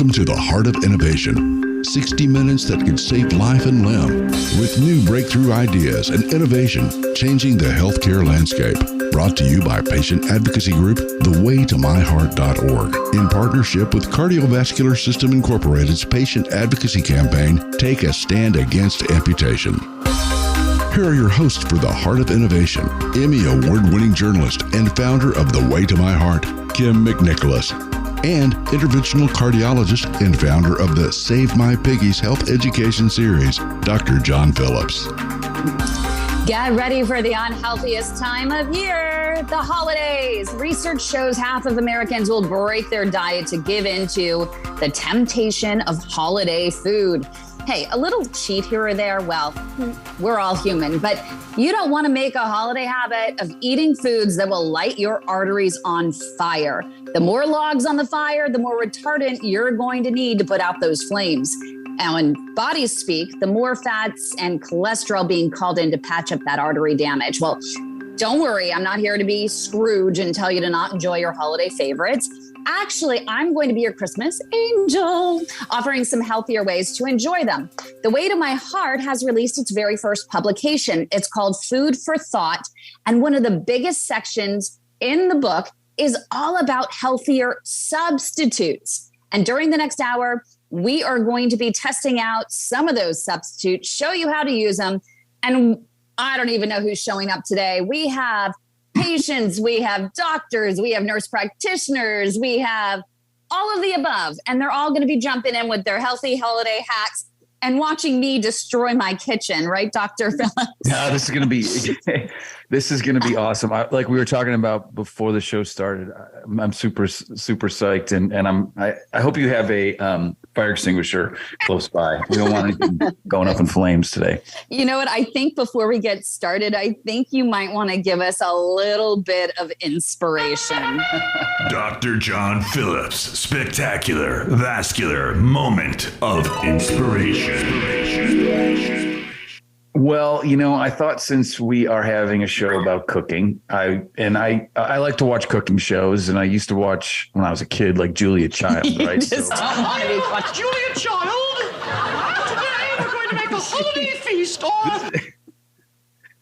Welcome to the Heart of Innovation. 60 minutes that could save life and limb, with new breakthrough ideas and innovation changing the healthcare landscape. Brought to you by patient advocacy group thewaytomyheart.org in partnership with Cardiovascular System Incorporated's patient advocacy campaign, Take a Stand Against Amputation. Here are your hosts for the Heart of Innovation, Emmy Award-winning journalist and founder of The Way to My Heart, Kim McNicholas, and interventional cardiologist and founder of the Save My Piggies Health Education Series, Dr. John Phillips. Get ready for the unhealthiest time of year, the holidays. Research shows half of Americans will break their diet to give into the temptation of holiday food. Hey, a little cheat here or there, well, we're all human, but you don't want to make a holiday habit of eating foods that will light your arteries on fire. The more logs on the fire, the more retardant you're going to need to put out those flames. And when bodies speak, the more fats and cholesterol being called in to patch up that artery damage. Well, don't worry, I'm not here to be Scrooge and tell you to not enjoy your holiday favorites. Actually, I'm going to be your Christmas angel, offering some healthier ways to enjoy them. The Way to My Heart has released its very first publication. It's called Food for Thought. And one of the biggest sections in the book is all about healthier substitutes. And during the next hour, we are going to be testing out some of those substitutes, show you how to use them. And I don't even know who's showing up today. We have patients, we have doctors, we have nurse practitioners, we have all of the above. And they're all going to be jumping in with their healthy holiday hacks and watching me destroy my kitchen, right, Dr. Phillips? No, this is going to be awesome. Like we were talking about before the show started, I'm super psyched, and I hope you have a fire extinguisher close by. We don't want anything going up in flames today. You know what? I think before we get started, I think you might want to give us a little bit of inspiration. Dr. John Phillips, spectacular vascular moment of inspiration. Well, I thought since we are having a show about cooking, I like to watch cooking shows, and I used to watch when I was a kid, like Julia Child, right? Julia Child. Today we're going to make a holiday feast.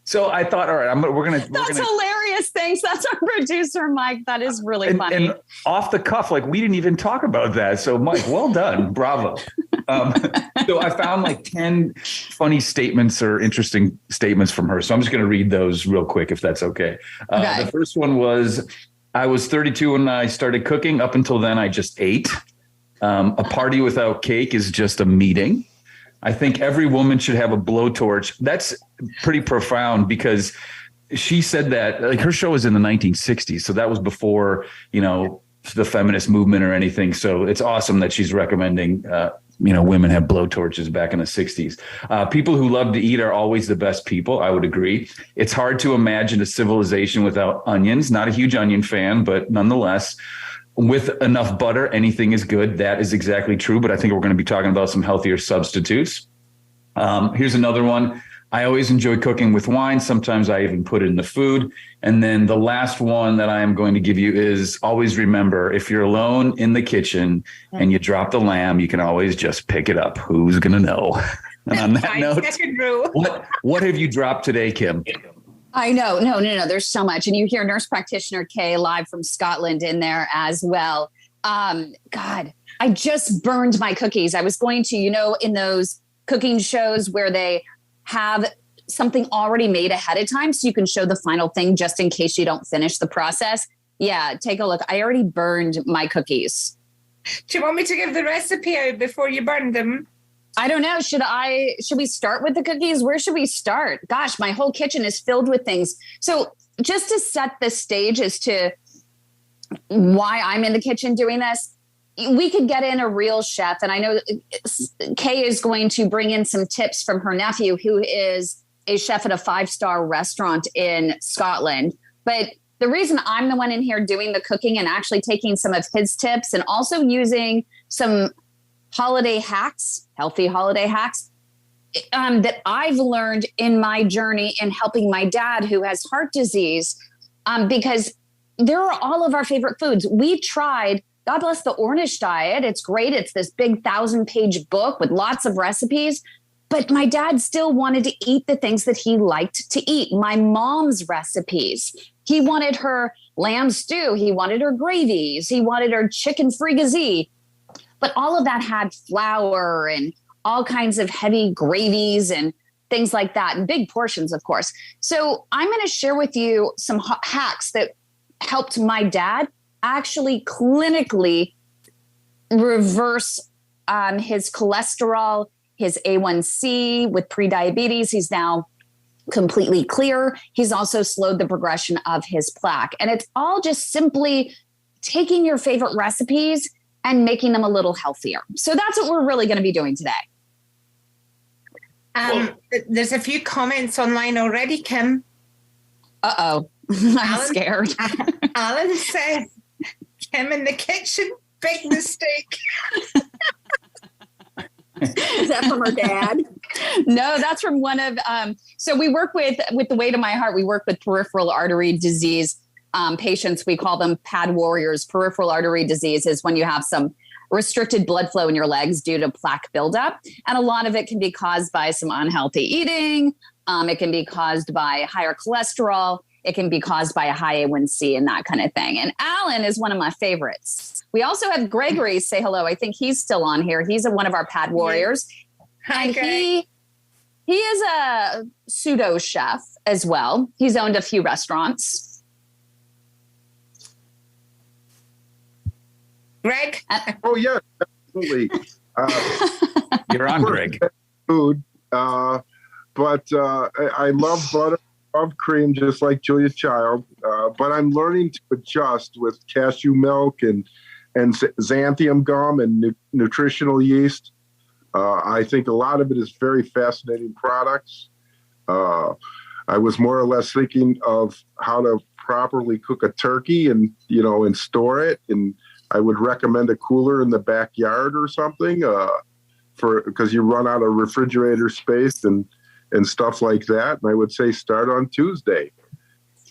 So I thought, all right, we're gonna. That's hilarious. Thanks. That's our producer, Mike. That is really funny. And off the cuff, like we didn't even talk about that. So, Mike, well done, bravo. So I found like 10 funny statements or interesting statements from her. So I'm just going to read those real quick, if that's okay. Okay. The first one was, I was 32 when I started cooking. Up until then, I just ate. A party without cake is just a meeting. I think every woman should have a blowtorch. That's pretty profound because she said that, like, her show was in the 1960s. So that was before, the feminist movement or anything. So it's awesome that she's recommending, women have blowtorches back in the 60s. People who love to eat are always the best people. I would agree. It's hard to imagine a civilization without onions. Not a huge onion fan, but nonetheless, with enough butter, anything is good. That is exactly true. But I think we're going to be talking about some healthier substitutes. Here's another one. I always enjoy cooking with wine. Sometimes I even put it in the food. And then the last one that I am going to give you is always remember, if you're alone in the kitchen and you drop the lamb, you can always just pick it up. Who's going to know? And on that note, what have you dropped today, Kim? I know. No. There's so much. And you hear nurse practitioner Kay live from Scotland in there as well. God, I just burned my cookies. I was going to, in those cooking shows where they have something already made ahead of time so you can show the final thing just in case you don't finish the process. Yeah, take a look. I already burned my cookies. Do you want me to give the recipe out before you burn them? I don't know. Should we start with the cookies? Where should we start? Gosh, my whole kitchen is filled with things. So just to set the stage as to why I'm in the kitchen doing this, we could get in a real chef. And I know Kay is going to bring in some tips from her nephew, who is a chef at a 5-star restaurant in Scotland. But the reason I'm the one in here doing the cooking and actually taking some of his tips and also using some holiday hacks, healthy holiday hacks, that I've learned in my journey in helping my dad who has heart disease, because there are all of our favorite foods. We tried God bless the Ornish diet. It's great. It's this big 1,000-page book with lots of recipes. But my dad still wanted to eat the things that he liked to eat. My mom's recipes. He wanted her lamb stew. He wanted her gravies. He wanted her chicken fricassee. But all of that had flour and all kinds of heavy gravies and things like that, and big portions, of course. So I'm going to share with you some hacks that helped my dad actually clinically reverse his cholesterol, his A1C with prediabetes. He's now completely clear. He's also slowed the progression of his plaque. And it's all just simply taking your favorite recipes and making them a little healthier. So that's what we're really going to be doing today. There's a few comments online already, Kim. Uh-oh. I'm scared. Alan says, Kim in the kitchen, big mistake. Is that from her dad? No, that's from one of, so we work with the Way to My Heart, we work with peripheral artery disease patients. We call them PAD warriors. Peripheral artery disease is when you have some restricted blood flow in your legs due to plaque buildup. And a lot of it can be caused by some unhealthy eating. It can be caused by higher cholesterol. It can be caused by a high A1C and that kind of thing. And Alan is one of my favorites. We also have Gregory say hello. I think he's still on here. He's one of our PAD warriors. Hi, and Greg. he is a pseudo chef as well. He's owned a few restaurants. Greg? Oh, yeah, absolutely. You're on, Greg. Food, but I love butter, love cream, just like Julia Child. But I'm learning to adjust with cashew milk and xanthium gum and nutritional yeast. I think a lot of it is very fascinating products. I was more or less thinking of how to properly cook a turkey and store it. And I would recommend a cooler in the backyard or something because you run out of refrigerator space and stuff like that. And I would say start on Tuesday.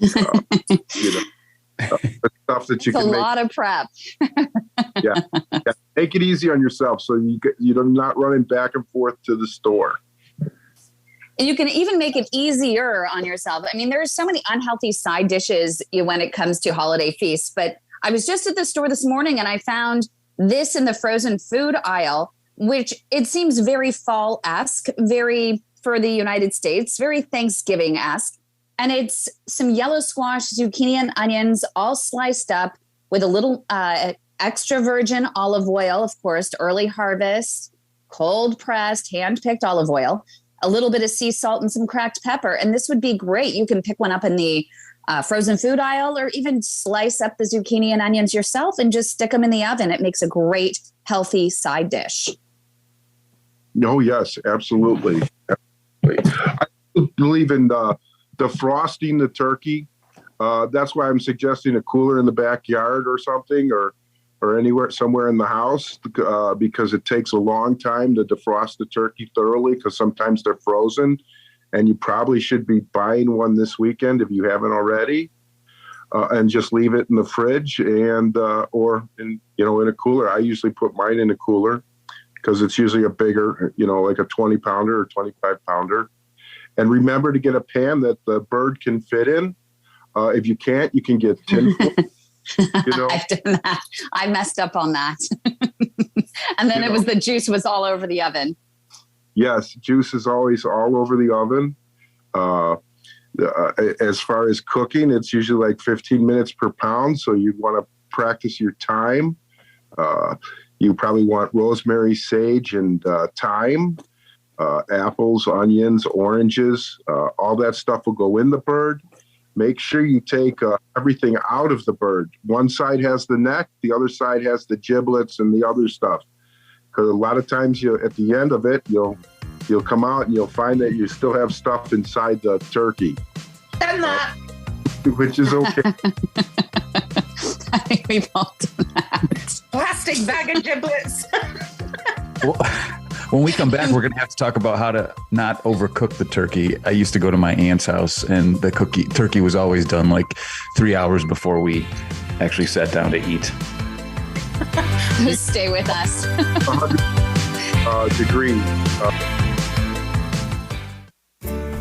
The stuff that you it's can a make. lot of prep. Yeah. Make it easy on yourself so you're not running back and forth to the store. And you can even make it easier on yourself. I mean, there's so many unhealthy side dishes when it comes to holiday feasts, but I was just at the store this morning and I found this in the frozen food aisle, which it seems very fall-esque, very for the United States, very Thanksgiving-esque. And it's some yellow squash, zucchini, and onions all sliced up with a little extra virgin olive oil, of course, early harvest, cold pressed, hand-picked olive oil, a little bit of sea salt and some cracked pepper. And this would be great. You can pick one up in the frozen food aisle or even slice up the zucchini and onions yourself and just stick them in the oven. It makes a great, healthy side dish. Oh, yes, absolutely. I believe in defrosting the turkey. That's why I'm suggesting a cooler in the backyard or something or somewhere in the house because it takes a long time to defrost the turkey thoroughly because sometimes they're frozen. And you probably should be buying one this weekend if you haven't already, and just leave it in the fridge or in a cooler. I usually put mine in a cooler because it's usually a bigger, like a 20-pounder or 25-pounder. And remember to get a pan that the bird can fit in. If you can't, you can get tin foil. I've done that. I messed up on that. And then the juice was all over the oven. Yes, juice is always all over the oven. As far as cooking, it's usually like 15 minutes per pound. So you'd want to practice your time. You probably want rosemary, sage, and thyme, apples, onions, oranges. All that stuff will go in the bird. Make sure you take everything out of the bird. One side has the neck, the other side has the giblets and the other stuff. Because a lot of times at the end of it, you'll come out and you'll find that you still have stuff inside the turkey. Done that. Which is okay. I think we've all done that. Plastic bag of giblets. Well, when we come back, we're going to have to talk about how to not overcook the turkey. I used to go to my aunt's house and the turkey was always done like 3 hours before we actually sat down to eat. So stay with us. 100 degrees.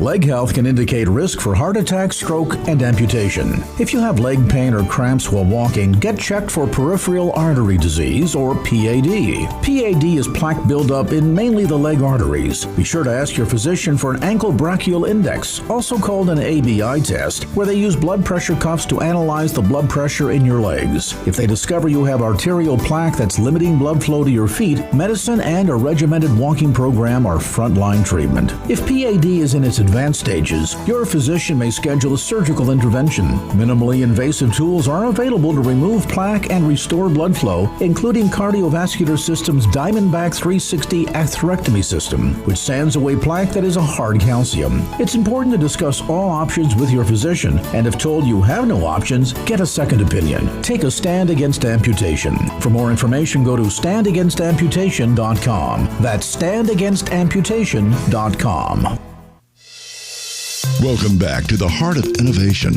Leg health can indicate risk for heart attack, stroke, and amputation. If you have leg pain or cramps while walking, get checked for peripheral artery disease, or PAD. PAD is plaque buildup in mainly the leg arteries. Be sure to ask your physician for an ankle brachial index, also called an ABI test, where they use blood pressure cuffs to analyze the blood pressure in your legs. If they discover you have arterial plaque that's limiting blood flow to your feet, medicine and a regimented walking program are frontline treatment. If PAD is in its advanced stages, your physician may schedule a surgical intervention. Minimally invasive tools are available to remove plaque and restore blood flow, including Cardiovascular System's Diamondback 360 atherectomy system, which sands away plaque that is a hard calcium. It's important to discuss all options with your physician, and if told you have no options, get a second opinion. Take a stand against amputation. For more information, go to standagainsamputation.com. That's standagainsamputation.com. Welcome back to the Heart of Innovation.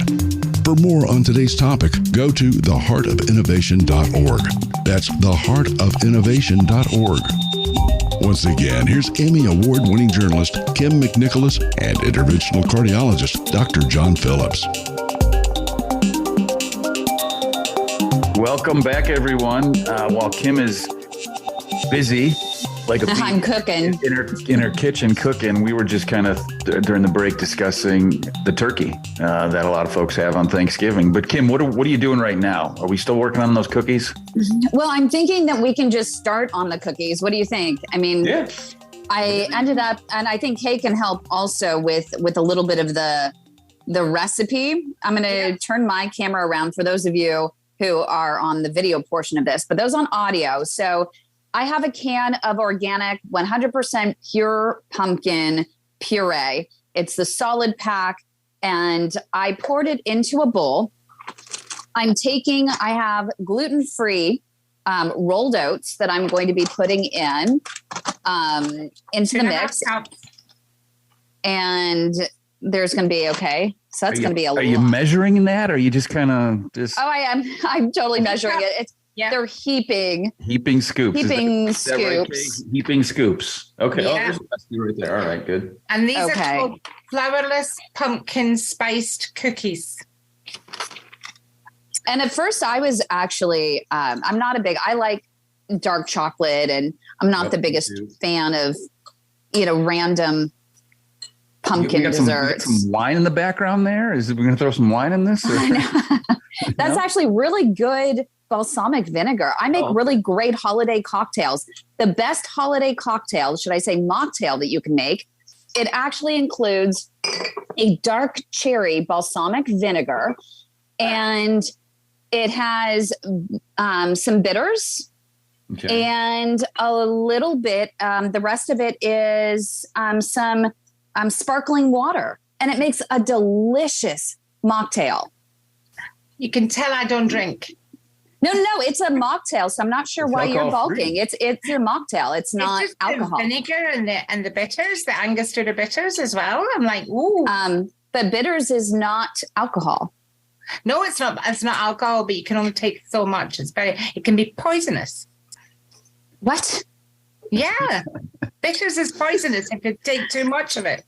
For more on today's topic, go to theheartofinnovation.org. That's theheartofinnovation.org. Once again, here's Emmy Award-winning journalist Kim McNicholas and interventional cardiologist Dr. John Phillips. Welcome back, everyone. While Kim is busy, like a bee I'm cooking in her kitchen cooking, we were just kind of during the break discussing the turkey that a lot of folks have on Thanksgiving. But Kim, what are you doing right now? Are we still working on those cookies? Well, I'm thinking that we can just start on the cookies. What do you think? I mean, Yeah. I ended up, and I think Kay can help also with a little bit of the recipe. I'm going to turn my camera around for those of you who are on the video portion of this, but those on audio. So I have a can of organic 100% pure pumpkin puree. It's the solid pack, and I poured it into a bowl. I have gluten-free rolled oats that I'm going to be putting into the mix. And there's going to be, okay, so that's going to be a lot. Are you measuring that? Or are you just kind of just... Oh, I am. I'm totally measuring it. They're heaping scoops. Heaping scoops. Okay. Yeah. Oh, there's a recipe right there. All right, good. And these are called flourless pumpkin spiced cookies. And at first I was actually, I like dark chocolate, and I'm not the biggest fan of, random pumpkin desserts. Some wine in the background there? We're going to throw some wine in this? I know. That's actually really good balsamic vinegar. I make really great holiday cocktails. The best holiday cocktail, should I say mocktail, that you can make, it actually includes a dark cherry balsamic vinegar, and it has some bitters and a little bit. The rest of it is some sparkling water, and it makes a delicious mocktail. You can tell I don't drink. No, it's a mocktail, so I'm not sure why you're balking. It's a mocktail. It's not alcohol. The vinegar and the bitters, the Angostura bitters as well. I'm like, ooh. But bitters is not alcohol. No, it's not. It's not alcohol, but you can only take so much. It can be poisonous. What? Yeah, bitters is poisonous if you take too much of it.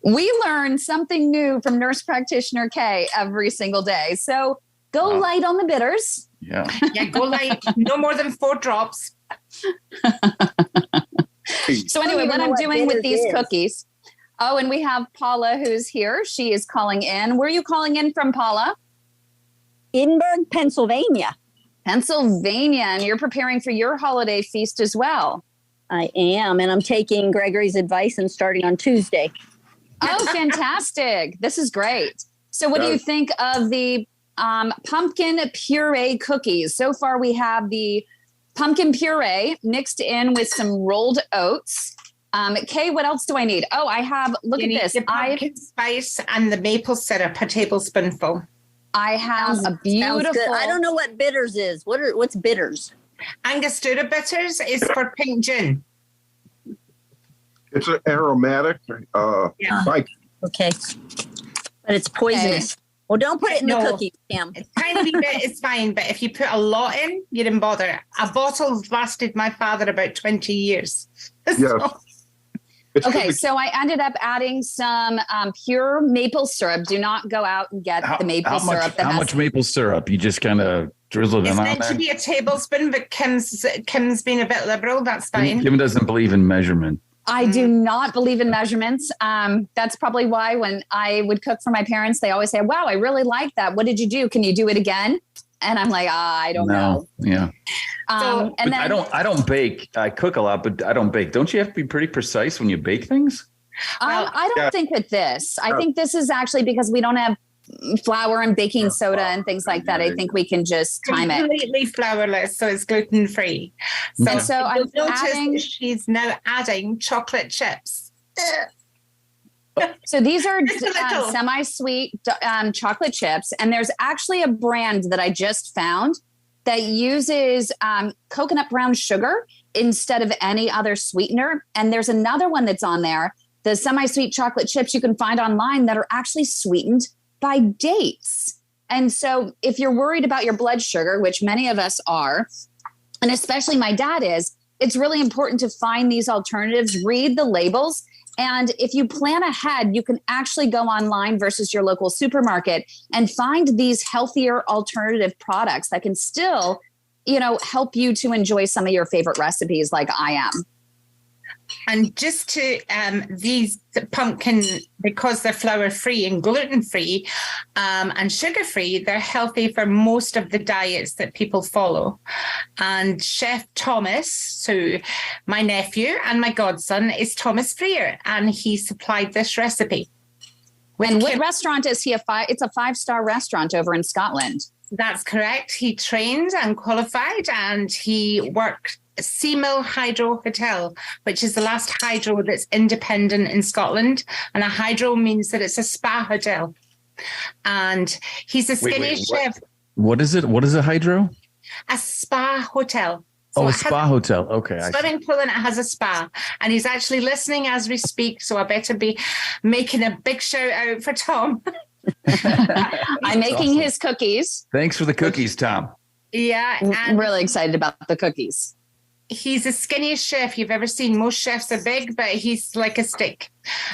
We learn something new from nurse practitioner Kay every single day. So go light on the bitters. Yeah, go light. No more than 4 drops. So anyway, what I'm doing with these cookies. Oh, and we have Paula who's here. She is calling in. Where are you calling in from, Paula? Edinburgh, Pennsylvania. Pennsylvania. And you're preparing for your holiday feast as well. I am. And I'm taking Gregory's advice and starting on Tuesday. Oh, fantastic. This is great. So what do you think of the pumpkin puree cookies? So far, we have the pumpkin puree mixed in with some rolled oats. Kay, what else do I need? Oh, I have, look at this. The pumpkin spice and the maple syrup, a tablespoonful. I have a beautiful... I don't know what bitters is. What's bitters? Angostura bitters is for pink gin. It's an aromatic. Okay. But it's poisonous. Well, don't put it in the No. cookies, Kim. A tiny bit is fine, but if you put a lot in, you didn't bother. A bottle lasted my father about 20 years. Yes. Okay, so I ended up adding some pure maple syrup. Do not go out and get the maple syrup. How much maple syrup? You just kind of drizzle it It's on meant to there? be a tablespoon, but Kim's been a bit liberal. That's fine. Kim doesn't believe in measurement. I do not believe in measurements. That's probably why when I would cook for my parents, they always say, wow, I really like that. What did you do? Can you do it again? And I'm like, I don't know. Yeah. And then I don't bake. I cook a lot, but I don't bake. Don't you have to be pretty precise when you bake things? I don't think with this. I think this is actually because we don't have flour and baking soda and things like that. I think we can just time it. Completely flourless, so it's gluten free. So I'm adding. She's now adding chocolate chips. So these are Just a little. semi-sweet chocolate chips, and there's actually a brand that I just found that uses coconut brown sugar instead of any other sweetener. And there's another one that's on there, the semi-sweet chocolate chips you can find online that are actually sweetened by dates. And so if you're worried about your blood sugar, which many of us are, and especially my dad is, it's really important to find these alternatives, read the labels. And if you plan ahead, you can actually go online versus your local supermarket and find these healthier alternative products that can still, help you to enjoy some of your favorite recipes like I am. And just to these pumpkin, because they're flour free and gluten free and sugar free, they're healthy for most of the diets that people follow. And Chef Thomas, so my nephew and my godson, is Thomas Freer, and he supplied this recipe. And what restaurant is he? It's a 5-star restaurant over in Scotland. That's correct. He trained and qualified, and he worked Seamill Hydro Hotel, which is the last hydro that's independent in Scotland. And a hydro means that it's a spa hotel. And he's a skinny chef. What is it? What is a hydro? A spa hotel. A spa hotel. Okay. Swimming pool, and it has a spa. And he's actually listening as we speak, so I better be making a big shout out for Tom. I'm making his cookies. Thanks for the cookies, Tom. Yeah. I'm really excited about the cookies. He's the skinniest chef you've ever seen. Most chefs are big, but he's like a stick.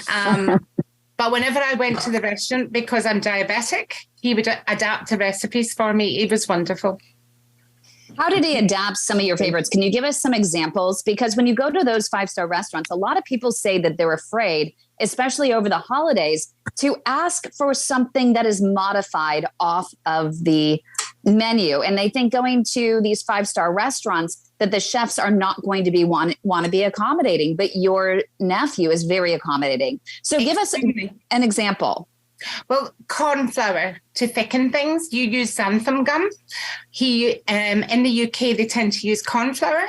But whenever I went to the restaurant, because I'm diabetic, he would adapt the recipes for me. He was wonderful. How did he adapt some of your favorites? Can you give us some examples? Because when you go to those 5-star restaurants, a lot of people say that they're afraid, especially over the holidays, to ask for something that is modified off of the menu. And they think going to these 5-star restaurants that the chefs are not going to be want to be accommodating, but your nephew is very accommodating. So give us an example. Well, corn flour to thicken things. You use xanthan gum. In the UK, they tend to use corn flour.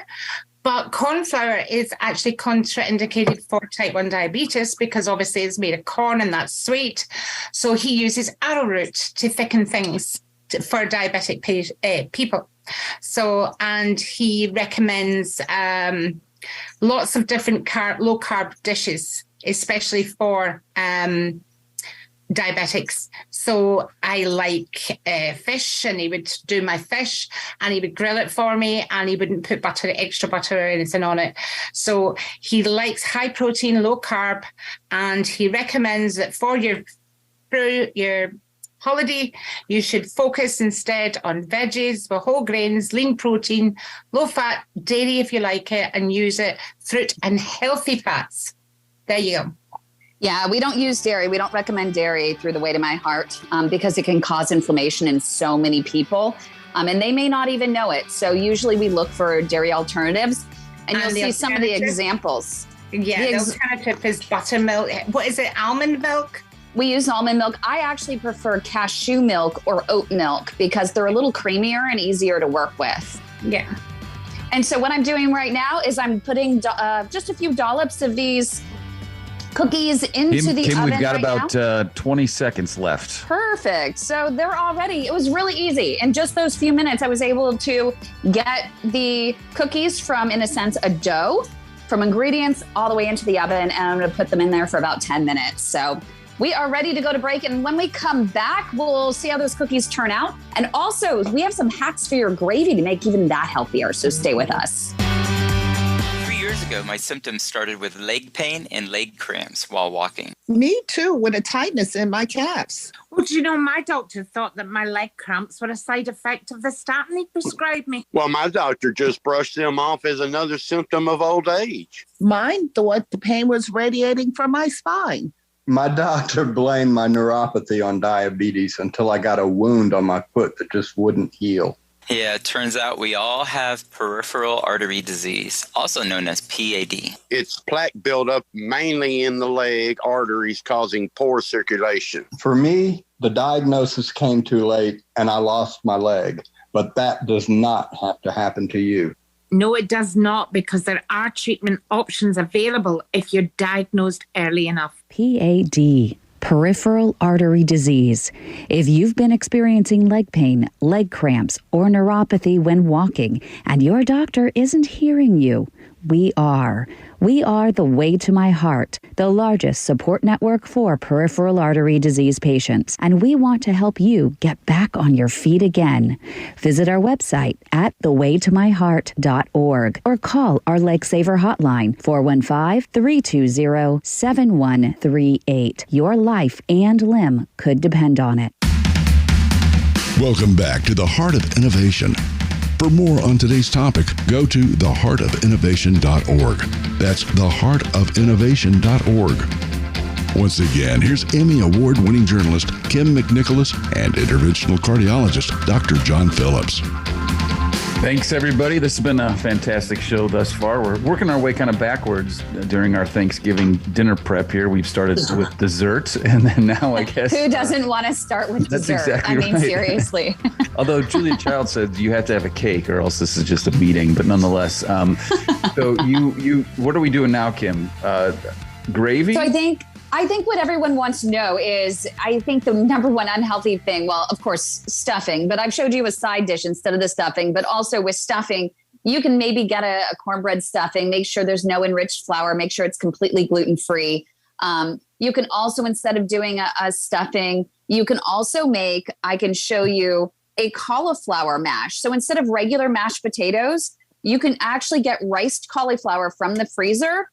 But corn flour is actually contraindicated for type 1 diabetes because obviously it's made of corn and that's sweet. So he uses arrowroot to thicken things for diabetic people. So, and he recommends lots of different low carb dishes, especially for diabetics. So I like fish, and he would do my fish and he would grill it for me, and he wouldn't put extra butter or anything on it. So he likes high protein, low carb, and he recommends that for your holiday, you should focus instead on veggies, with whole grains, lean protein, low fat, dairy if you like it, and use it, fruit and healthy fats. There you go. Yeah, we don't use dairy. We don't recommend dairy through the way to my heart because it can cause inflammation in so many people. And they may not even know it. So usually we look for dairy alternatives, and you'll see some of the examples. Yeah, the alternative is buttermilk. What is it? Almond milk? We use almond milk. I actually prefer cashew milk or oat milk because they're a little creamier and easier to work with. Yeah. And so what I'm doing right now is I'm putting just a few dollops of these cookies into the Kim, oven. we've got right about now. 20 seconds left. Perfect. So they're all ready. It was really easy. In just those few minutes, I was able to get the cookies from, in a sense, a dough, from ingredients all the way into the oven. And I'm going to put them in there for about 10 minutes. So We are ready to go to break. And when we come back, we'll see how those cookies turn out. And also, we have some hacks for your gravy to make even that healthier. So stay with us. 3 years ago, my symptoms started with leg pain and leg cramps while walking. Me too, with a tightness in my calves. Well, do you know, my doctor thought that my leg cramps were a side effect of the statin he prescribed me. Well, my doctor just brushed them off as another symptom of old age. Mine thought the pain was radiating from my spine. My doctor blamed my neuropathy on diabetes until I got a wound on my foot that just wouldn't heal. Yeah, it turns out we all have peripheral artery disease, also known as PAD. It's plaque buildup mainly in the leg arteries causing poor circulation. For me, the diagnosis came too late and I lost my leg, but that does not have to happen to you. No, it does not, because there are treatment options available if you're diagnosed early enough. PAD, peripheral artery disease. If you've been experiencing leg pain, leg cramps, or neuropathy when walking, and your doctor isn't hearing you, we are. We are The Way to My Heart, the largest support network for peripheral artery disease patients, and we want to help you get back on your feet again. Visit our website at thewaytomyheart.org or call our Leg Saver hotline, 415-320-7138. Your life and limb could depend on it. Welcome back to the Heart of Innovation. For more on today's topic, go to theheartofinnovation.org. That's theheartofinnovation.org. Once again, here's Emmy Award-winning journalist Kim McNicholas and interventional cardiologist Dr. John Phillips. Thanks, everybody. This has been a fantastic show thus far. We're working our way kind of backwards during our Thanksgiving dinner prep here. We've started with dessert, and then now I guess... Who doesn't want to start with that's dessert? Exactly I mean, right. Seriously. Although Julia Child said you have to have a cake or else this is just a meeting, but nonetheless. So you, what are we doing now, Kim? Gravy? So I think what everyone wants to know is, I think the number one unhealthy thing, well, of course, stuffing, but I've showed you a side dish instead of the stuffing, but also with stuffing, you can maybe get a cornbread stuffing, make sure there's no enriched flour, make sure it's completely gluten-free. You can also, instead of doing a stuffing, you can also make, I can show you a cauliflower mash. So instead of regular mashed potatoes, you can actually get riced cauliflower from the freezer,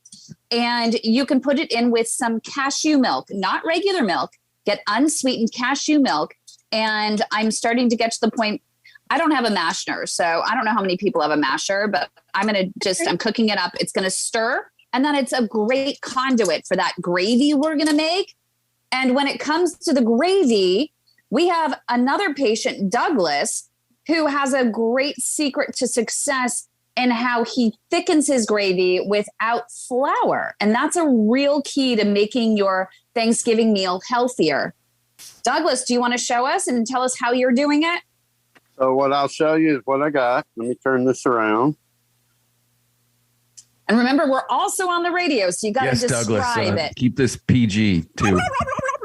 and you can put it in with some cashew milk, not regular milk, get unsweetened cashew milk. And I'm starting to get to the point, I don't have a masher, so I don't know how many people have a masher, but I'm cooking it up. It's going to stir, and then it's a great conduit for that gravy we're going to make. And when it comes to the gravy, we have another patient, Douglas, who has a great secret to success in how he thickens his gravy without flour. And that's a real key to making your Thanksgiving meal healthier. Douglas, do you want to show us and tell us how you're doing it? So what I'll show you is what I got. Let me turn this around. And remember, we're also on the radio, so you got to describe Douglas, it. Keep this PG, too.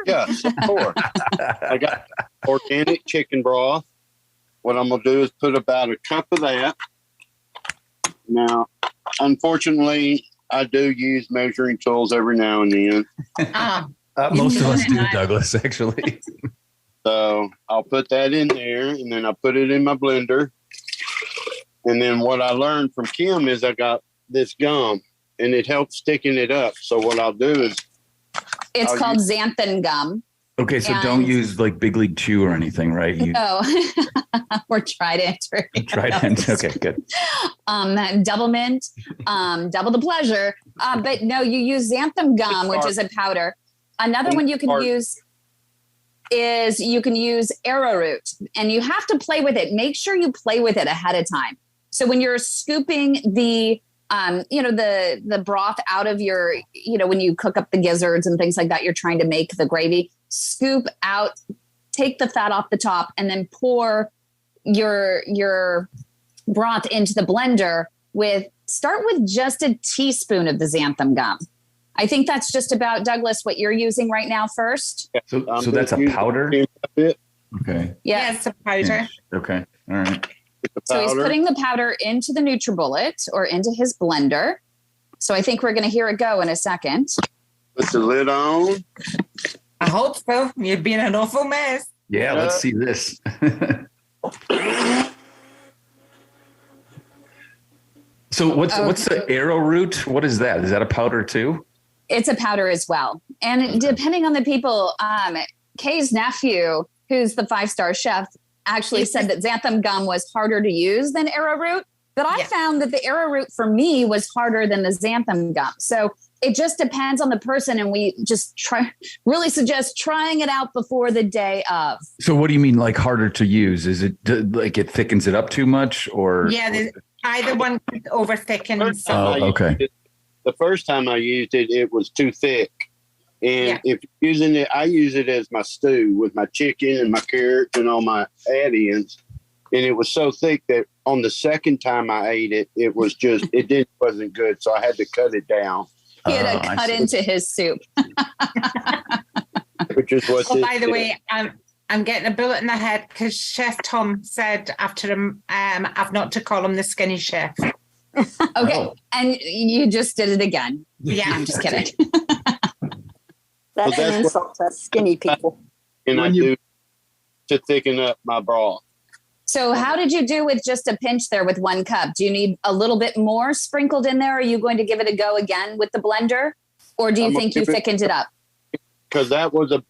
Yes, of course. I got organic chicken broth. What I'm going to do is put about a cup of that. Now, unfortunately, I do use measuring tools every now and then. Most of us do, Douglas, actually. So I'll put that in there, and then I put it in my blender. And then what I learned from Kim is I got this gum, and it helps sticking it up. So what I'll do is... It's called xanthan gum. Okay, so don't use like Big League Chew or anything, right? No, or Trident. Trident. Okay, good. Double mint, double the pleasure. But no, you use xanthan gum, which is a powder. Another one you can use is you can use arrowroot, and you have to play with it. Make sure you play with it ahead of time. So when you're scooping the the broth out of your, when you cook up the gizzards and things like that, you're trying to make the gravy, scoop out, take the fat off the top, and then pour your broth into the blender start with just a teaspoon of the xanthan gum. I think that's just about, Douglas, what you're using right now first. So that's a powder? Okay. Yeah, it's a powder. Okay. All right. So he's putting the powder into the NutriBullet or into his blender. So I think we're going to hear it go in a second. Put the lid on. I hope so. You've been an awful mess. Yeah, let's see this. So what's the arrowroot? What is that? Is that a powder too? It's a powder as well. And depending on the people, Kay's nephew, who's the 5-star chef, actually said that xanthan gum was harder to use than arrowroot. But I found that the arrowroot for me was harder than the xanthan gum. So it just depends on the person. And we just really suggest trying it out before the day of. So what do you mean like harder to use? Is it like it thickens it up too much or? Yeah, either one could over thicken. Okay. The first time I used it, it was too thick. And if using it, I use it as my stew with my chicken and my carrots and all my add-ins. And it was so thick that on the second time I ate it, it wasn't good. So I had to cut it down. He had to cut into his soup. Which is what. Oh, by the way, I'm getting a bullet in the head because Chef Tom said after him, I've not to call him the skinny chef. Okay, and you just did it again. Yeah, I'm just kidding. That's an insult to skinny people. And I do to thicken up my broth. So how did you do with just a pinch there with 1 cup? Do you need a little bit more sprinkled in there? Are you going to give it a go again with the blender? Or do you think you thickened it up? Because that was a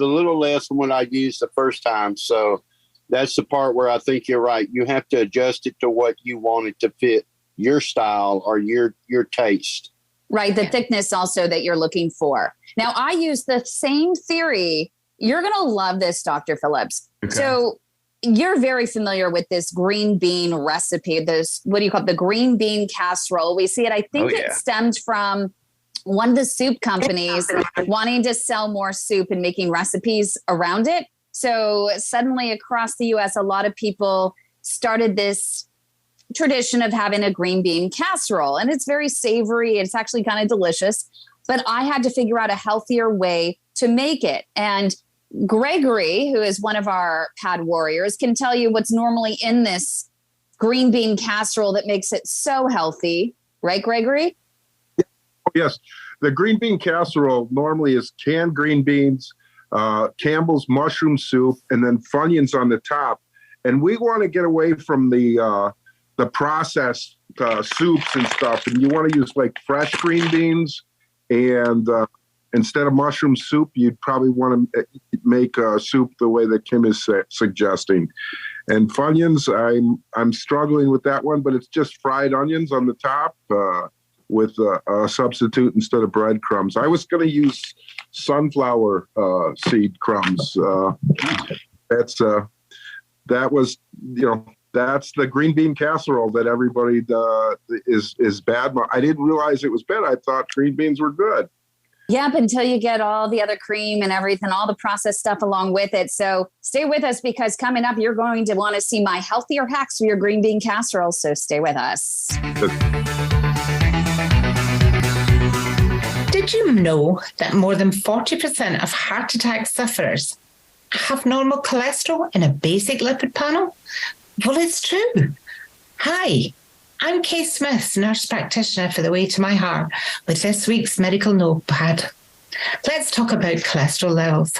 little less than what I used the first time. So that's the part where I think you're right. You have to adjust it to what you want it to fit your style or your taste. Right. The thickness also that you're looking for. Now, I use the same theory. You're going to love this, Dr. Phillips. Okay. So you're very familiar with this green bean recipe. This, what do you call it? The green bean casserole. We see it. I think it stemmed from one of the soup companies wanting to sell more soup and making recipes around it. So suddenly across the U.S., a lot of people started this tradition of having a green bean casserole. And it's very savory. It's actually kind of delicious. But I had to figure out a healthier way to make it. And Gregory, who is one of our pad warriors, can tell you what's normally in this green bean casserole that makes it so healthy. Right, Gregory? Yes. The green bean casserole normally is canned green beans, Campbell's mushroom soup, and then Funyuns on the top. And we want to get away from the processed soups and stuff. And you want to use like fresh green beans. And instead of mushroom soup, you'd probably want to make a soup the way that Kim is suggesting. And Funyuns, I'm struggling with that one, but it's just fried onions on the top with a substitute instead of breadcrumbs. I was going to use sunflower seed crumbs. That's the green bean casserole that everybody is bad. I didn't realize it was bad. I thought green beans were good. Yep, until you get all the other cream and everything, all the processed stuff along with it. So stay with us because coming up, you're going to want to see my healthier hacks for your green bean casserole. So stay with us. Did you know that more than 40% of heart attack sufferers have normal cholesterol in a basic lipid panel? Well, it's true. Hi, I'm Kay Smith, nurse practitioner for The Way to My Heart, with this week's medical notepad. Let's talk about cholesterol levels.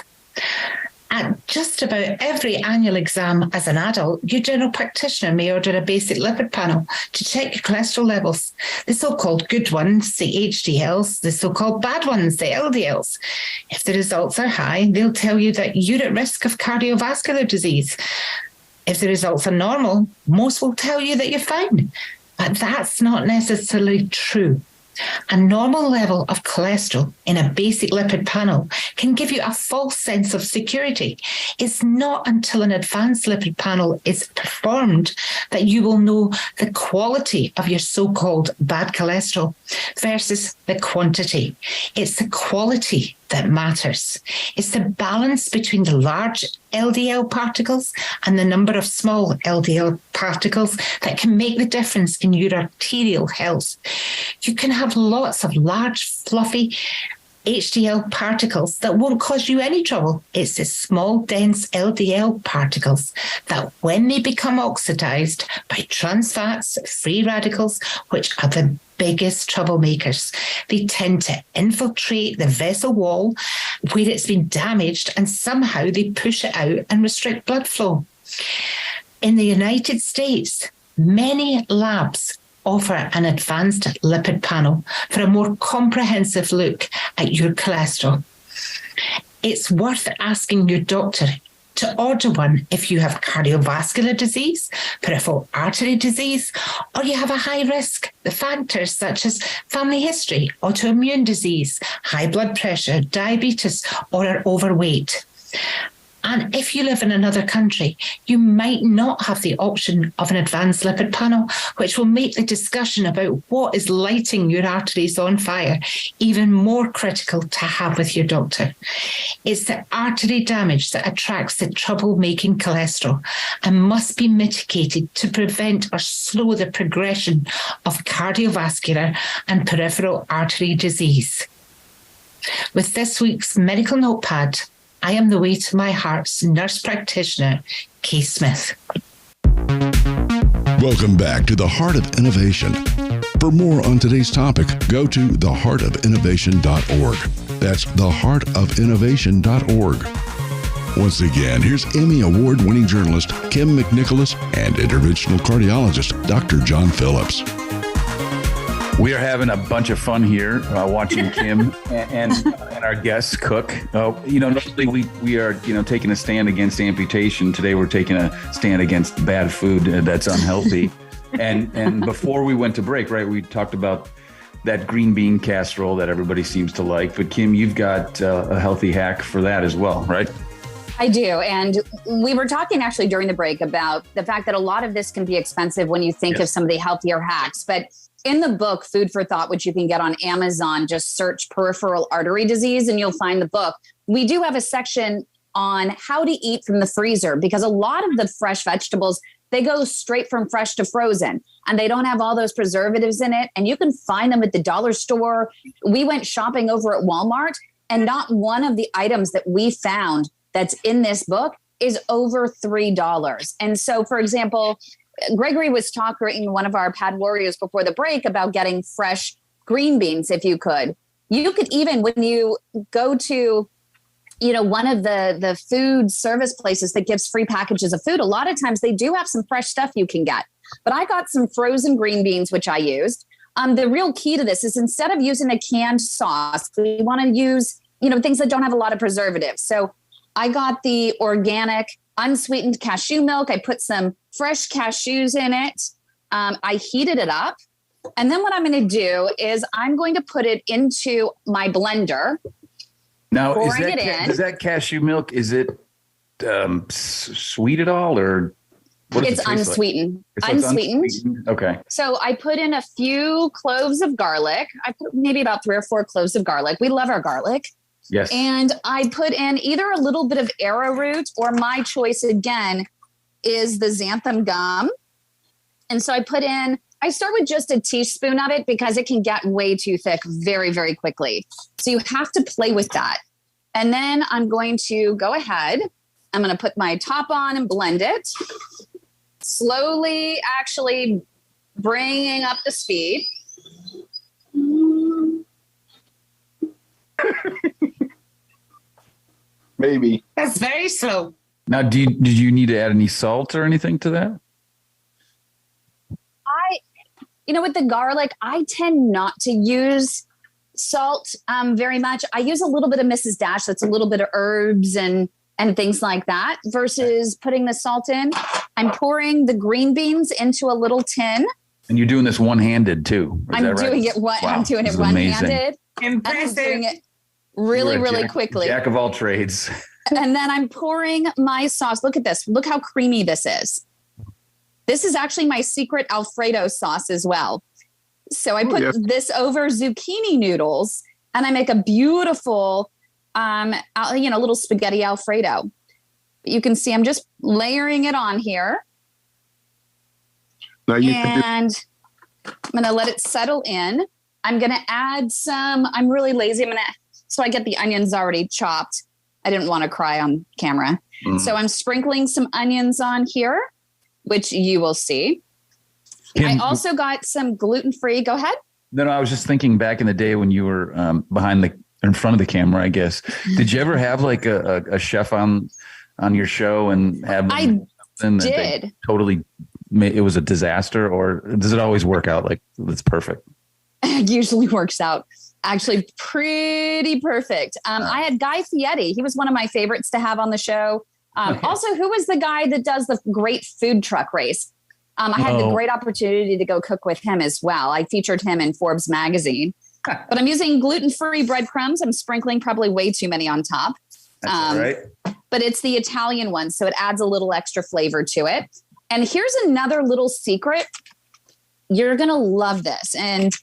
At just about every annual exam as an adult, your general practitioner may order a basic lipid panel to check your cholesterol levels. The so-called good ones, the HDLs, the so-called bad ones, the LDLs. If the results are high, they'll tell you that you're at risk of cardiovascular disease. If the results are normal, most will tell you that you're fine. But that's not necessarily true. A normal level of cholesterol in a basic lipid panel can give you a false sense of security. It's not until an advanced lipid panel is performed that you will know the quality of your so-called bad cholesterol versus the quantity. It's the quality that matters. It's the balance between the large LDL particles and the number of small LDL particles that can make the difference in your arterial health. You can have lots of large, fluffy HDL particles that won't cause you any trouble. It's the small, dense LDL particles that, when they become oxidized by trans fats, free radicals, which are the biggest troublemakers, they tend to infiltrate the vessel wall where it's been damaged, and somehow they push it out and restrict blood flow. In the United States, many labs offer an advanced lipid panel for a more comprehensive look at your cholesterol. It's worth asking your doctor to order one if you have cardiovascular disease, peripheral artery disease, or you have a high risk. The factors such as family history, autoimmune disease, high blood pressure, diabetes, or are overweight. And if you live in another country, you might not have the option of an advanced lipid panel, which will make the discussion about what is lighting your arteries on fire even more critical to have with your doctor. It's the artery damage that attracts the trouble-making cholesterol and must be mitigated to prevent or slow the progression of cardiovascular and peripheral artery disease. With this week's medical notepad, I am the way to my heart's nurse practitioner, Kay Smith. Welcome back to the Heart of Innovation. For more on today's topic, go to theheartofinnovation.org. That's theheartofinnovation.org. Once again, here's Emmy Award-winning journalist Kim McNicholas and interventional cardiologist Dr. John Phillips. We are having a bunch of fun here watching Kim and our guests cook. Normally we are taking a stand against amputation. Today we're taking a stand against bad food that's unhealthy. and before we went to break, right, we talked about that green bean casserole that everybody seems to like. But Kim, you've got a healthy hack for that as well, right? I do. And we were talking actually during the break about the fact that a lot of this can be expensive when you think of some of the healthier hacks. But in the book, Food for Thought, which you can get on Amazon, just search peripheral artery disease and you'll find the book. We do have a section on how to eat from the freezer, because a lot of the fresh vegetables, they go straight from fresh to frozen and they don't have all those preservatives in it. And you can find them at the dollar store. We went shopping over at Walmart and not one of the items that we found that's in this book is over $3. And so, for example, Gregory was talking, one of our pad warriors before the break, about getting fresh green beans. If you could even, when you go to, one of the food service places that gives free packages of food, a lot of times they do have some fresh stuff you can get. But I got some frozen green beans, which I used. The real key to this is, instead of using a canned sauce, we want to use, things that don't have a lot of preservatives. So I got the organic unsweetened cashew milk. I put some fresh cashews in it. I heated it up. And then what I'm going to do is I'm going to put it into my blender. Now, does that cashew milk, is it sweet at all, or what does it's it taste unsweetened? Like? Unsweetened. Okay. So I put in a few cloves of garlic. I put maybe about 3 or 4 cloves of garlic. We love our garlic. Yes. And I put in either a little bit of arrowroot, or my choice again is the xanthan gum. And so I start with just a teaspoon of it because it can get way too thick very, very quickly. So you have to play with that. And then I'm going to go ahead. I'm going to put my top on and blend it. Slowly actually bringing up the speed. Maybe. That's very slow. Now, did you need to add any salt or anything to that? With the garlic, I tend not to use salt very much. I use a little bit of Mrs. Dash. That's a little bit of herbs and things like that, versus putting the salt in. I'm pouring the green beans into a little tin. And you're doing this one-handed too. I'm doing it one-handed. Impressive. I'm doing it really quickly. Jack of all trades. And then I'm pouring my sauce. Look at this. Look how creamy this is. This is actually my secret Alfredo sauce as well. So I put this over zucchini noodles and I make a beautiful, little spaghetti Alfredo. You can see I'm just layering it on here. Now I'm going to let it settle in. I'm going to add I'm really lazy. I'm going to So I get the onions already chopped. I didn't want to cry on camera. So I'm sprinkling some onions on here, which you will see. I also got some gluten-free. Go ahead. No, I was just thinking back in the day when you were in front of the camera, I guess. Did you ever have like a chef on your show and have them? I did. It was a disaster, or does it always work out like it's perfect? It usually works out actually pretty perfect. I had Guy Fieri. He was one of my favorites to have on the show. Also, who was the guy that does the great food truck race? I had the great opportunity to go cook with him as well. I featured him in Forbes magazine. But I'm using gluten-free breadcrumbs. I'm sprinkling probably way too many on top. That's all right. But it's the Italian one, so it adds a little extra flavor to it. And here's another little secret. You're going to love this. And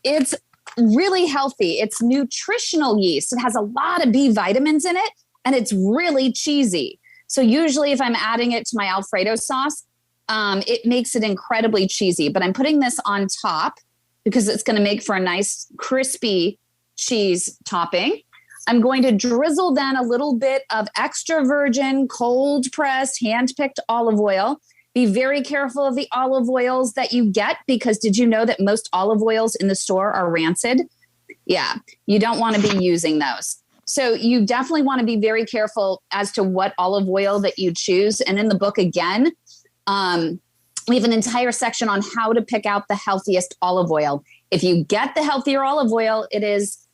it's really healthy. It's nutritional yeast. It has a lot of B vitamins in it, and it's really cheesy. So usually if I'm adding it to my Alfredo sauce, it makes it incredibly cheesy. But I'm putting this on top because it's going to make for a nice crispy cheese topping. I'm going to drizzle then a little bit of extra virgin, cold pressed, hand-picked olive oil. Be very careful of the olive oils that you get, because did you know that most olive oils in the store are rancid? Yeah, you don't want to be using those. So you definitely want to be very careful as to what olive oil that you choose. And in the book, again, we have an entire section on how to pick out the healthiest olive oil. If you get the healthier olive oil, it is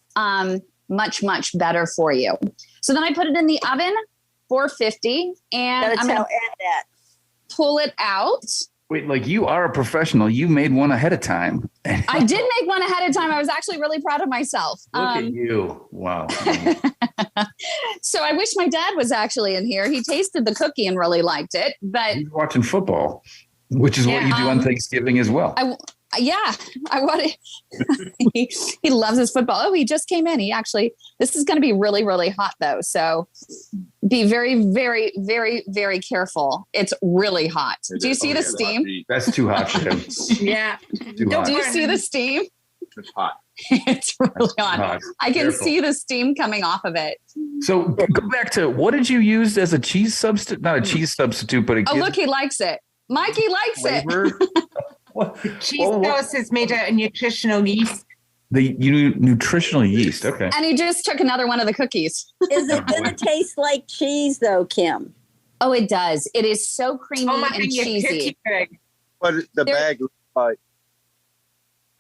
much, much better for you. So then I put it in the oven, 450, and I'm going to pull it out. Wait, like you are a professional. You made one ahead of time. I did make one ahead of time. I was actually really proud of myself. Look at you. Wow. So I wish my dad was actually in here. He tasted the cookie and really liked it. But he's watching football, which is what you do on Thanksgiving as well. I want it. He loves his football. Oh, he just came in. This is going to be really, really hot though. So be very, very, very, very careful. It's really hot. Do you see the steam? That's too hot for him. Yeah. Do you see the steam? It's hot. It's really hot. I can see the steam coming off of it. So go back to, what did you use as a cheese substitute? Not a cheese substitute, but look, he likes it. Mikey likes flavor? it. Cheese sauce is made out of nutritional yeast. The nutritional yeast. Okay. And he just took another one of the cookies. Is it going to taste like cheese though, Kim? Oh, it does. It is so creamy and cheesy. What the bag looks like.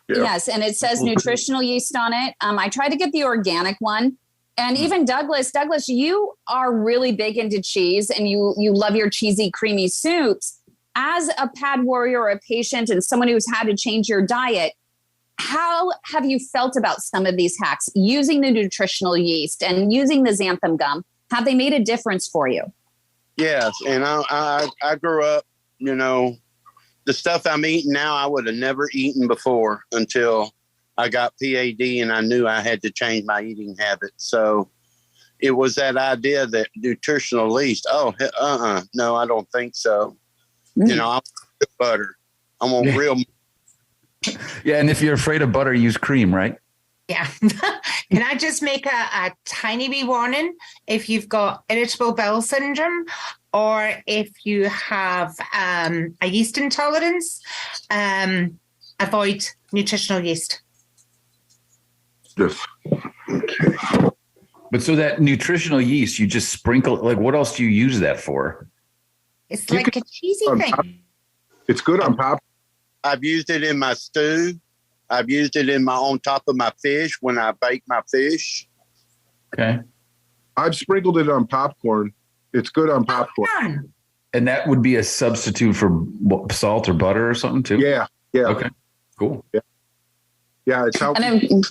Yeah. Yes, and it says nutritional yeast on it. I try to get the organic one. And even Douglas, you are really big into cheese, and you love your cheesy, creamy soups. As a pad warrior or a patient and someone who's had to change your diet, how have you felt about some of these hacks using the nutritional yeast and using the xanthan gum? Have they made a difference for you? Yes. And I grew up, the stuff I'm eating now, I would have never eaten before until I got PAD and I knew I had to change my eating habits. So it was that idea that nutritional yeast. No, I don't think so. I want butter. I want real. Yeah, and if you're afraid of butter, use cream, right? Yeah. Can I just make a tiny wee warning? If you've got irritable bowel syndrome, or if you have a yeast intolerance, avoid nutritional yeast. Yes. Okay. But so that nutritional yeast, you just sprinkle, like what else do you use that for? It's like a cheesy thing. It's good on pop. I've used it in my stew. I've used it on top of my fish when I bake my fish. Okay. I've sprinkled it on popcorn. It's good on popcorn. And that would be a substitute for salt or butter or something too? Yeah. Yeah. Okay. Cool. Yeah. Yeah. It's healthy.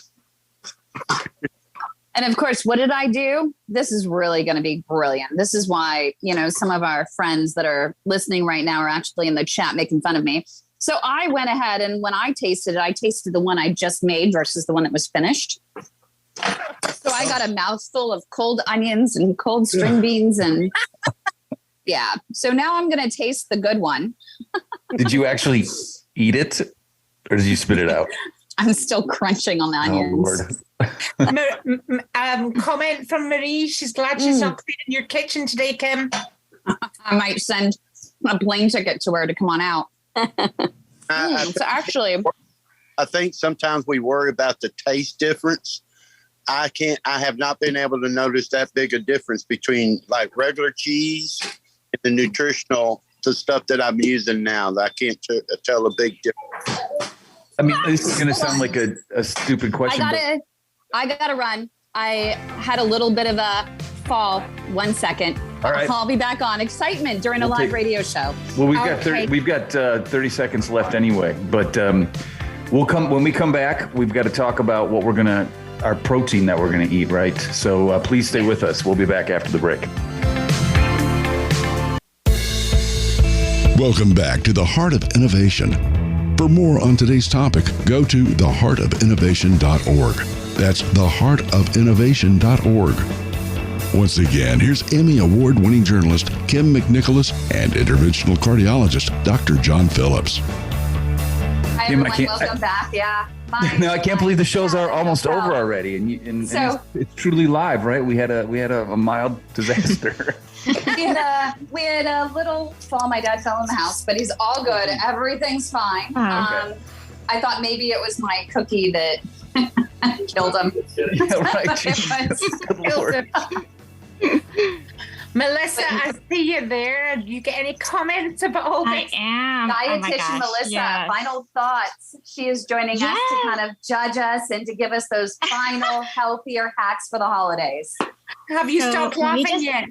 And of course, what did I do? This is really going to be brilliant. This is why, some of our friends that are listening right now are actually in the chat making fun of me. So I went ahead and when I tasted the one I just made versus the one that was finished. So I got a mouthful of cold onions and cold string beans and yeah. So now I'm going to taste the good one. Did you actually eat it or did you spit it out? I'm still crunching on the onions. Oh, Lord. Comment from Marie. She's glad she's not cleaning your kitchen today, Kim. I might send a plane ticket to her to come on out. So actually, I think sometimes we worry about the taste difference. I have not been able to notice that big a difference between like regular cheese and the stuff that I'm using now. That I can't tell a big difference. I mean, this is going to sound like a stupid question. I gotta run. I had a little bit of a fall. 1 second. All right. I'll be back on. Excitement during a live radio show. Well, we've got 30 seconds left anyway, but when we come back, we've got to talk about what our protein that we're gonna eat, right? So please stay with us. We'll be back after the break. Welcome back to the Heart of Innovation. For more on today's topic, go to theheartofinnovation.org. That's theheartofinnovation.org. Once again, here's Emmy Award-winning journalist Kim McNicholas and interventional cardiologist Dr. John Phillips. Hi, Kim, everyone. Welcome back. Yeah. No, I can't believe the shows are almost over already, and it's truly live, right? We had a mild disaster. we had a little fall. My dad fell in the house, but he's all good. Everything's fine. Okay. I thought maybe it was my cookie that killed him. Yeah, right. Good Lord. Melissa, I see you there. Do you get any comments about all this? I am. Dietitian Melissa, yes. final thoughts. She is joining us to kind of judge us and to give us those final healthier hacks for the holidays. Have you stopped laughing yet?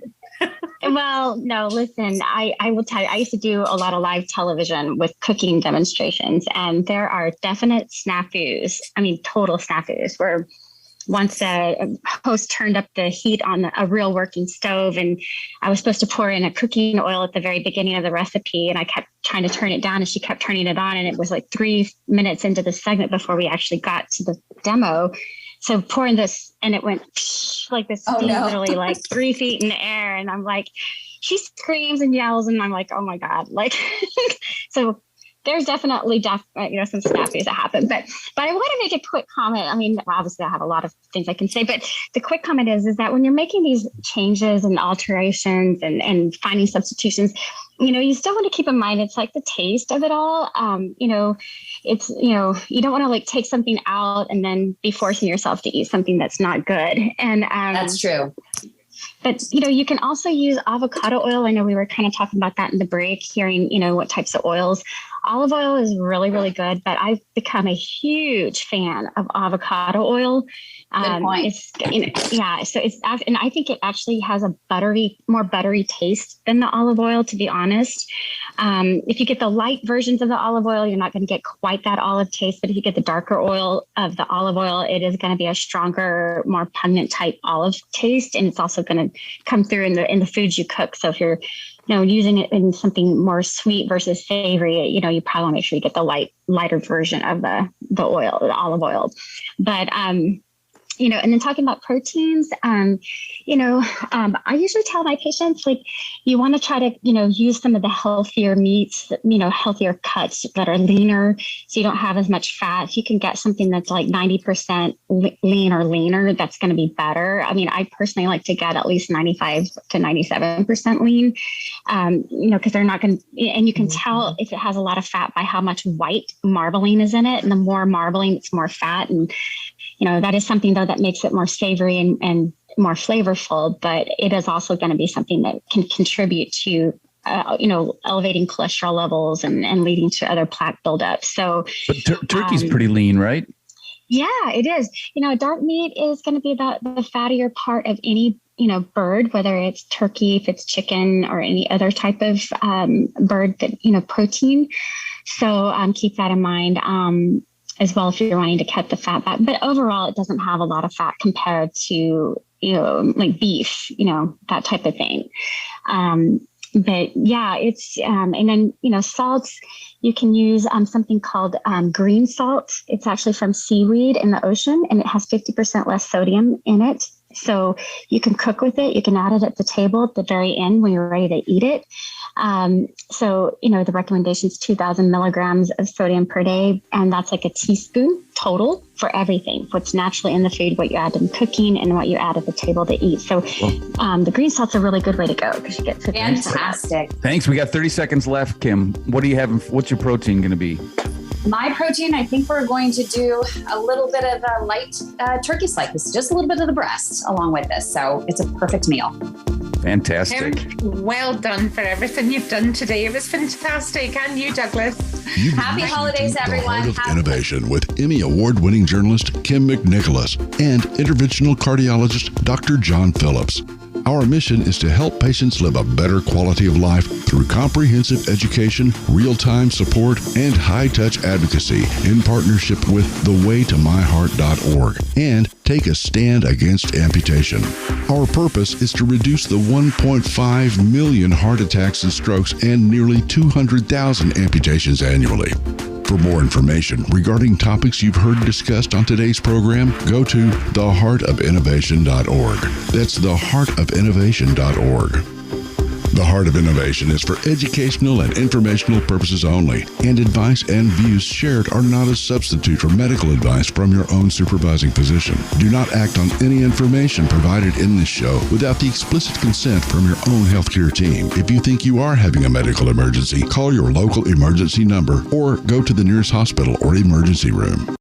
Well, no, listen, I will tell you, I used to do a lot of live television with cooking demonstrations, and there are definite snafus. I mean, total snafus where once the host turned up the heat on a real working stove, and I was supposed to pour in a cooking oil at the very beginning of the recipe, and I kept trying to turn it down, and she kept turning it on, and it was like 3 minutes into the segment before we actually got to the demo. So pouring this, and it went like this, literally like 3 feet in the air, and I'm like, she screams and yells, and I'm like, oh my God, like, so. There's definitely some snafus that happen, but I want to make a quick comment. I mean, obviously I have a lot of things I can say, but the quick comment is that when you're making these changes and alterations and finding substitutions, you still want to keep in mind, it's like the taste of it all. It's, you don't want to like take something out and then be forcing yourself to eat something that's not good. And that's true. But, you can also use avocado oil. I know we were kind of talking about that in the break, hearing, what types of oils. Olive oil is really, really good, but I've become a huge fan of avocado oil. Good point. So and I think it actually has a more buttery taste than the olive oil, to be honest. If you get the light versions of the olive oil, you're not going to get quite that olive taste. But if you get the darker oil of the olive oil, it is going to be a stronger, more pungent type olive taste. And it's also going to come through in the foods you cook. So if you're using it in something more sweet versus savory, you probably want to make sure you get the lighter version of the olive oil. But and then talking about proteins, I usually tell my patients, like, you want to try to, use some of the healthier meats, healthier cuts that are leaner, so you don't have as much fat. If you can get something that's like 90% lean or leaner, that's going to be better. I mean, I personally like to get at least 95 to 97% lean, because they're not going to, and you can tell if it has a lot of fat by how much white marbling is in it. And the more marbling, it's more fat. And that is something, though, that makes it more savory and more flavorful, but it is also going to be something that can contribute to, elevating cholesterol levels and leading to other plaque buildup. So turkey's pretty lean, right? Yeah, it is. Dark meat is going to be the fattier part of any, bird, whether it's turkey, if it's chicken, or any other type of bird that, protein. So keep that in mind. As well, if you're wanting to cut the fat back. But overall, it doesn't have a lot of fat compared to, like beef, that type of thing. But yeah, it's, and then, salts, you can use something called green salt. It's actually from seaweed in the ocean, and it has 50% less sodium in it So you can cook with it. You can add it at the table at the very end when you're ready to eat it. So, the recommendation is 2,000 milligrams of sodium per day. And that's like a teaspoon total for everything, what's naturally in the food, what you add in cooking, and what you add at the table to eat. So the green salt's a really good way to go because you get 50%. Fantastic. Thanks. We got 30 seconds left, Kim. What do you have? What's your protein going to be? My protein, I think we're going to do a little bit of a light turkey slice, just a little bit of the breast along with this. So it's a perfect meal. Fantastic. Kim, well done for everything you've done today. It was fantastic. And you, Douglas. Happy holidays, everyone. The Heart of Innovation with Emmy Award-winning journalist Kim McNicholas and interventional cardiologist Dr. John Phillips. Our mission is to help patients live a better quality of life through comprehensive education, real-time support, and high-touch advocacy in partnership with thewaytomyheart.org and Take a Stand Against Amputation. Our purpose is to reduce the 1.5 million heart attacks and strokes and nearly 200,000 amputations annually. For more information regarding topics you've heard discussed on today's program, go to theheartofinnovation.org. That's theheartofinnovation.org. The Heart of Innovation is for educational and informational purposes only, and advice and views shared are not a substitute for medical advice from your own supervising physician. Do not act on any information provided in this show without the explicit consent from your own healthcare team. If you think you are having a medical emergency, call your local emergency number or go to the nearest hospital or emergency room.